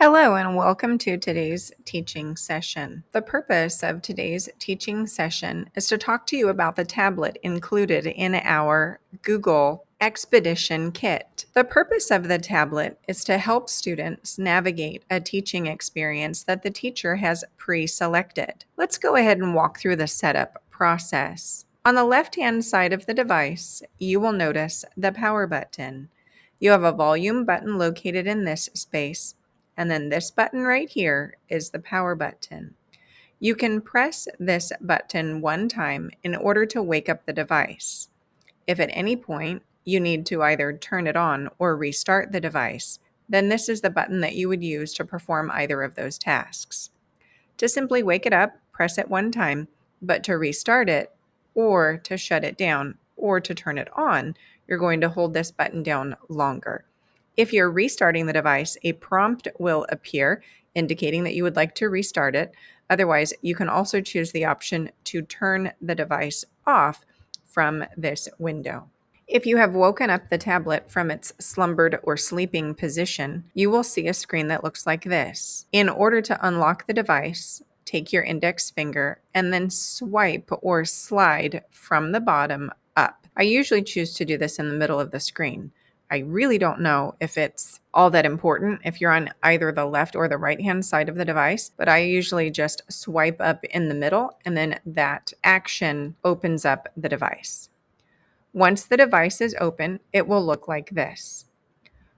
Hello and welcome to today's teaching session. The purpose of today's teaching session is to talk to you about the tablet included in our Google Expedition Kit. The purpose of the tablet is to help students navigate a teaching experience that the teacher has pre-selected. Let's go ahead and walk through the setup process. On the left-hand side of the device, you will notice the power button. You have a volume button located in this space. And then this button right here is the power button. You can press this button one time in order to wake up the device. If at any point you need to either turn it on or restart the device, then this is the button that you would use to perform either of those tasks. To simply wake it up, press it one time, but to restart it or to shut it down or to turn it on, you're going to hold this button down longer. If you're restarting the device, a prompt will appear indicating that you would like to restart it. Otherwise, you can also choose the option to turn the device off from this window. If you have woken up the tablet from its slumbered or sleeping position, you will see a screen that looks like this. In order to unlock the device, take your index finger and then swipe or slide from the bottom up. I usually choose to do this in the middle of the screen. I really don't know if it's all that important if you're on either the left or the right-hand side of the device, but I usually just swipe up in the middle and then that action opens up the device. Once the device is open, it will look like this.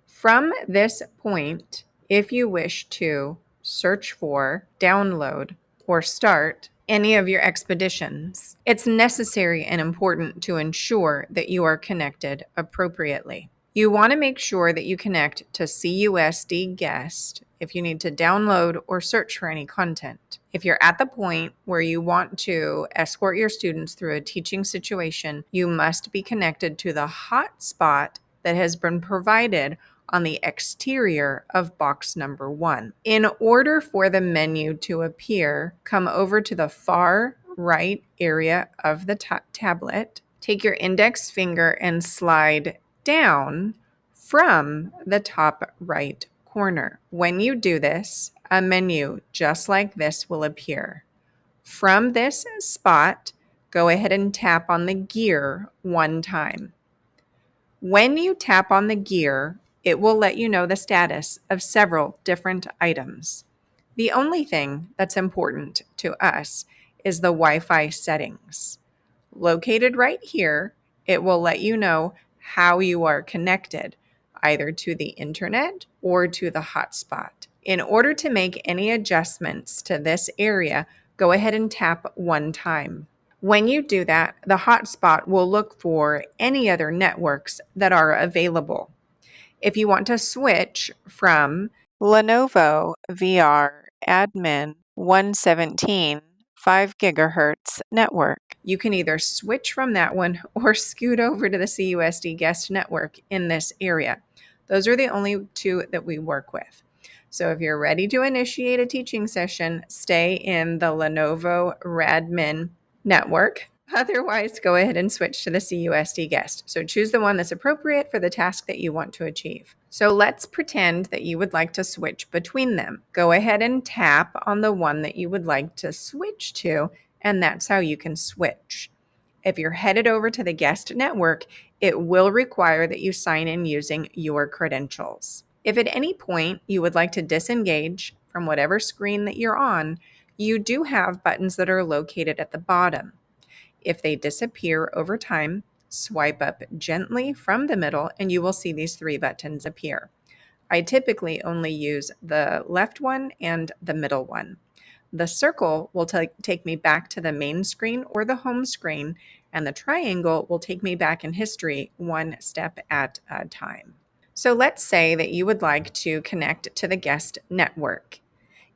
From this point, if you wish to search for, download, or start any of your expeditions, it's necessary and important to ensure that you are connected appropriately. You want to make sure that you connect to CUSD Guest if you need to download or search for any content. If you're at the point where you want to escort your students through a teaching situation, you must be connected to the hotspot that has been provided on the exterior of box number 1. In order for the menu to appear, come over to the far right area of the tablet, take your index finger and slide down from the top right corner. When you do this, a menu just like this will appear. From this spot, go ahead and tap on the gear one time. When you tap on the gear, it will let you know the status of several different items. The only thing that's important to us is the Wi-Fi settings. Located right here, it will let you know how you are connected, either to the internet or to the hotspot. In order to make any adjustments to this area, go ahead and tap one time. When you do that, the hotspot will look for any other networks that are available. If you want to switch from Lenovo VR Admin 117 5 gigahertz network, you can either switch from that one or scoot over to the CUSD guest network in this area. Those are the only two that we work with. So if you're ready to initiate a teaching session, stay in the Lenovo Radmin network. Otherwise, go ahead and switch to the CUSD guest. So choose the one that's appropriate for the task that you want to achieve. So let's pretend that you would like to switch between them. Go ahead and tap on the one that you would like to switch to, and that's how you can switch. If you're headed over to the guest network, it will require that you sign in using your credentials. If at any point you would like to disengage from whatever screen that you're on, you do have buttons that are located at the bottom. If they disappear over time, swipe up gently from the middle and you will see these 3 buttons appear. I typically only use the left one and the middle one. The circle will take me back to the main screen or the home screen, and the triangle will take me back in history one step at a time. So let's say that you would like to connect to the guest network.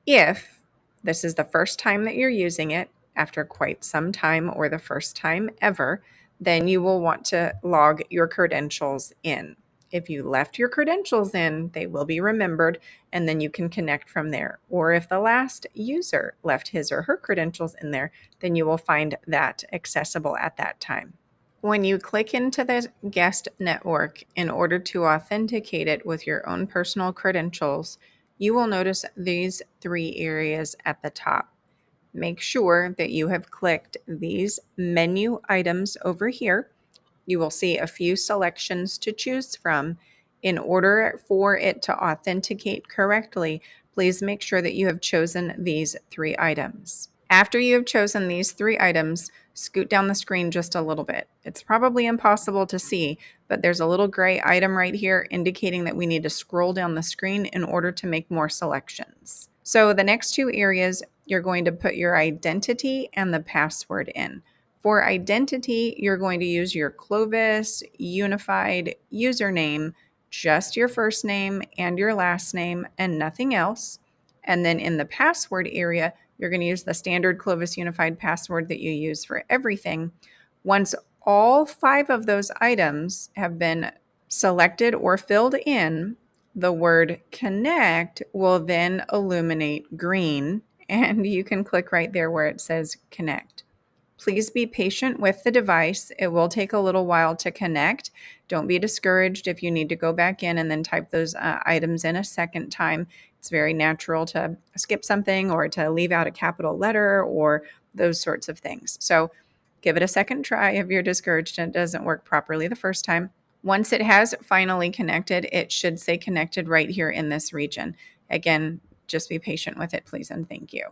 If this is the first time that you're using it, after quite some time or the first time ever, then you will want to log your credentials in. If you left your credentials in, they will be remembered and then you can connect from there. Or if the last user left his or her credentials in there, then you will find that accessible at that time. When you click into the guest network in order to authenticate it with your own personal credentials, you will notice these 3 areas at the top. Make sure that you have clicked these menu items over here. You will see a few selections to choose from. In order for it to authenticate correctly, please make sure that you have chosen these 3 items. After you have chosen these 3 items, scoot down the screen just a little bit. It's probably impossible to see, but there's a little gray item right here indicating that we need to scroll down the screen in order to make more selections. So the next 2 areas, you're going to put your identity and the password in. For identity, you're going to use your Clovis Unified username, just your first name and your last name and nothing else. And then in the password area, you're going to use the standard Clovis Unified password that you use for everything. Once all 5 of those items have been selected or filled in, the word connect will then illuminate green, and you can click right there where it says connect. Please be patient with the device. It will take a little while to connect. Don't be discouraged if you need to go back in and then type those items in a second time. It's very natural to skip something or to leave out a capital letter or those sorts of things. So give it a second try if you're discouraged and it doesn't work properly the first time. Once it has finally connected, it should say connected right here in this region. Again, just be patient with it, please, and thank you.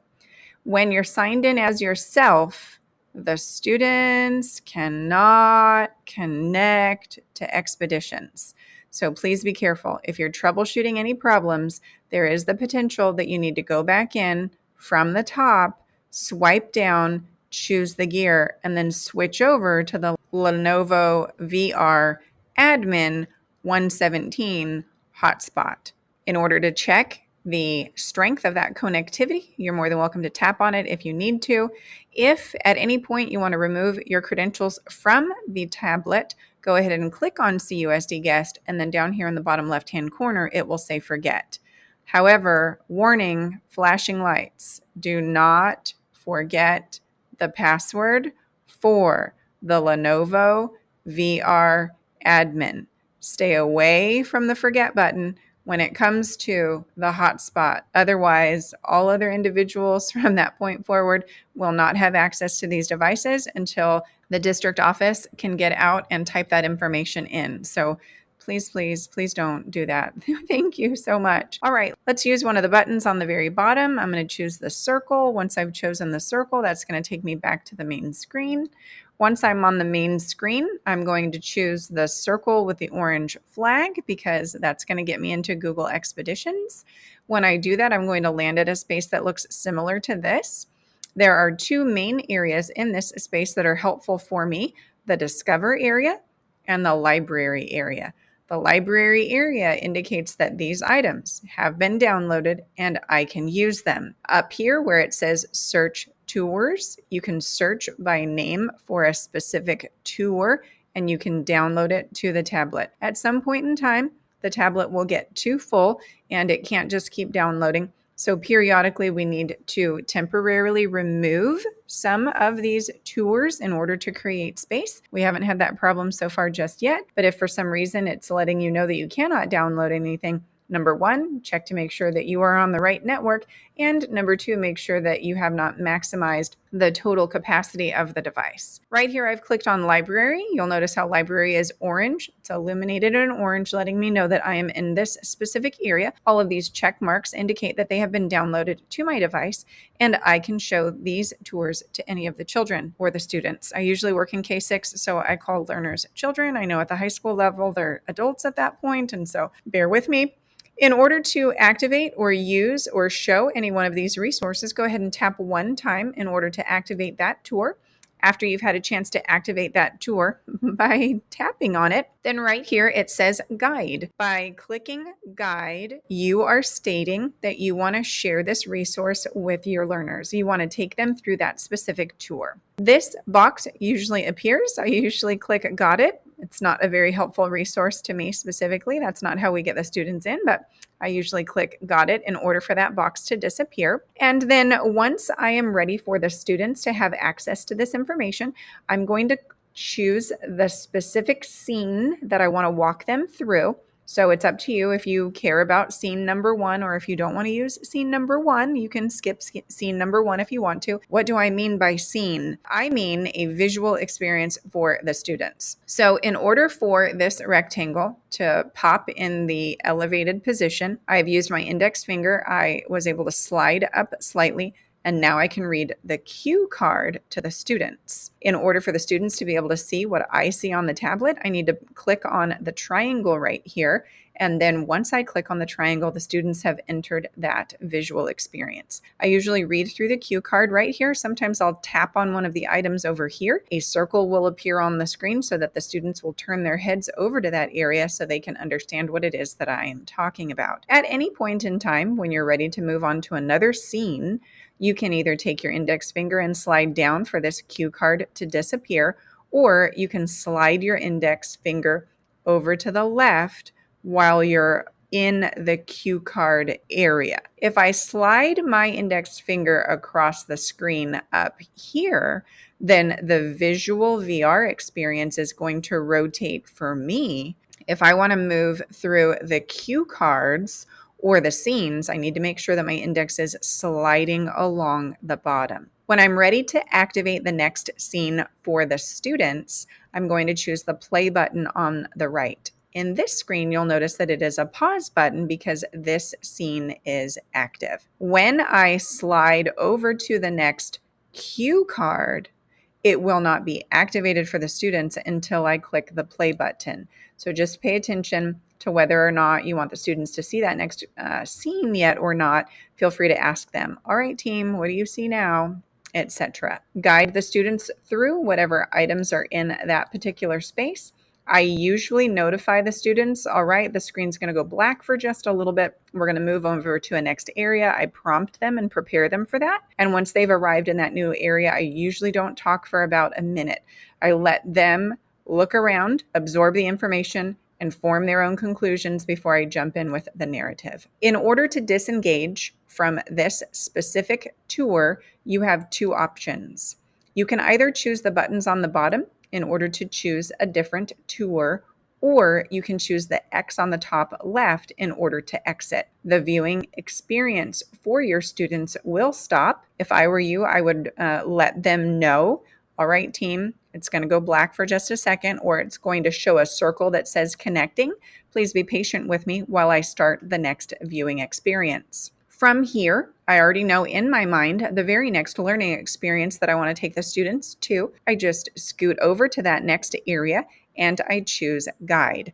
When you're signed in as yourself, the students cannot connect to Expeditions. So please be careful. If you're troubleshooting any problems, there is the potential that you need to go back in from the top, swipe down, choose the gear, and then switch over to the Lenovo VR Admin 117 Hotspot. In order to check the strength of that connectivity, you're more than welcome to tap on it if you need to. If at any point you want to remove your credentials from the tablet, go ahead and click on CUSD Guest, and then down here in the bottom left-hand corner, it will say forget. However, warning, flashing lights. Do not forget the password for the Lenovo VR Admin. Stay away from the forget button when it comes to the hotspot. Otherwise, all other individuals from that point forward will not have access to these devices until the district office can get out and type that information in. So please, please, please don't do that. Thank you so much. All right, let's use one of the buttons on the very bottom. I'm going to choose the circle. Once I've chosen the circle, that's going to take me back to the main screen. Once I'm on the main screen, I'm going to choose the circle with the orange flag because that's going to get me into Google Expeditions. When I do that, I'm going to land at a space that looks similar to this. There are 2 main areas in this space that are helpful for me, the Discover area and the Library area. The library area indicates that these items have been downloaded and I can use them. Up here where it says search tours, you can search by name for a specific tour and you can download it to the tablet. At some point in time, the tablet will get too full and it can't just keep downloading. So periodically we need to temporarily remove some of these tours in order to create space. We haven't had that problem so far just yet, but if for some reason it's letting you know that you cannot download anything, number 1, check to make sure that you are on the right network, and number 2, make sure that you have not maximized the total capacity of the device. Right here, I've clicked on Library. You'll notice how Library is orange. It's illuminated in orange, letting me know that I am in this specific area. All of these check marks indicate that they have been downloaded to my device, and I can show these tours to any of the children or the students. I usually work in K-6, so I call learners children. I know at the high school level, they're adults at that point, and so bear with me. In order to activate or use or show any one of these resources, go ahead and tap 1 time in order to activate that tour. After you've had a chance to activate that tour by tapping on it, then right here it says guide. By clicking guide, you are stating that you want to share this resource with your learners. You want to take them through that specific tour. This box usually appears. I usually click got it. It's not a very helpful resource to me specifically. That's not how we get the students in, but I usually click got it in order for that box to disappear. And then once I am ready for the students to have access to this information, I'm going to choose the specific scene that I want to walk them through. So it's up to you if you care about scene number 1, or if you don't want to use scene number 1, you can skip scene number 1 if you want to. What do I mean by scene? I mean a visual experience for the students. So in order for this rectangle to pop in the elevated position, I've used my index finger. I was able to slide up slightly, and now I can read the cue card to the students. In order for the students to be able to see what I see on the tablet, I need to click on the triangle right here. And then once I click on the triangle, the students have entered that visual experience. I usually read through the cue card right here. Sometimes I'll tap on one of the items over here. A circle will appear on the screen so that the students will turn their heads over to that area so they can understand what it is that I am talking about. At any point in time, when you're ready to move on to another scene, you can either take your index finger and slide down for this cue card to disappear, or you can slide your index finger over to the left while you're in the cue card area. If I slide my index finger across the screen up here, then the visual VR experience is going to rotate for me. If I want to move through the cue cards or the scenes, I need to make sure that my index is sliding along the bottom. When I'm ready to activate the next scene for the students, I'm going to choose the play button on the right. In this screen, you'll notice that it is a pause button because this scene is active. When I slide over to the next cue card, it will not be activated for the students until I click the play button. So just pay attention to whether or not you want the students to see that next scene yet or not. Feel free to ask them, all right, team, what do you see now? Etc. Guide the students through whatever items are in that particular space. I usually notify the students, all right, the screen's going to go black for just a little bit. We're going to move over to a next area. I prompt them and prepare them for that. And once they've arrived in that new area, I usually don't talk for about a minute. I let them look around, absorb the information, and form their own conclusions before I jump in with the narrative. In order to disengage from this specific tour, you have two options. You can either choose the buttons on the bottom in order to choose a different tour, or you can choose the X on the top left in order to exit. The viewing experience for your students will stop. If I were you, I would let them know, all right, team, it's going to go black for just a second, or it's going to show a circle that says connecting. Please be patient with me while I start the next viewing experience. From here, I already know in my mind the very next learning experience that I want to take the students to. I just scoot over to that next area and I choose guide.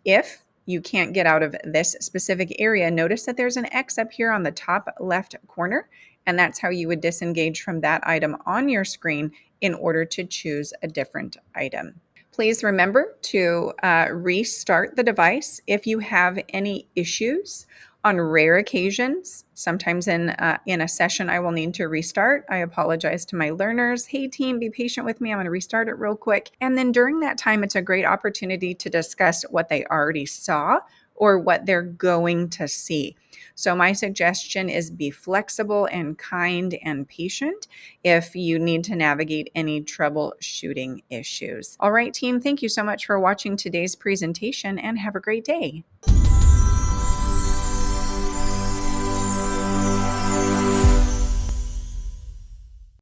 If you can't get out of this specific area, notice that there's an X up here on the top left corner, and that's how you would disengage from that item on your screen in order to choose a different item. Please remember to restart the device if you have any issues. On rare occasions, sometimes in a session, I will need to restart. I apologize to my learners. Hey team, be patient with me. I'm going to restart it real quick. And then during that time, it's a great opportunity to discuss what they already saw or what they're going to see. So my suggestion is be flexible and kind and patient if you need to navigate any troubleshooting issues. All right, team, thank you so much for watching today's presentation and have a great day.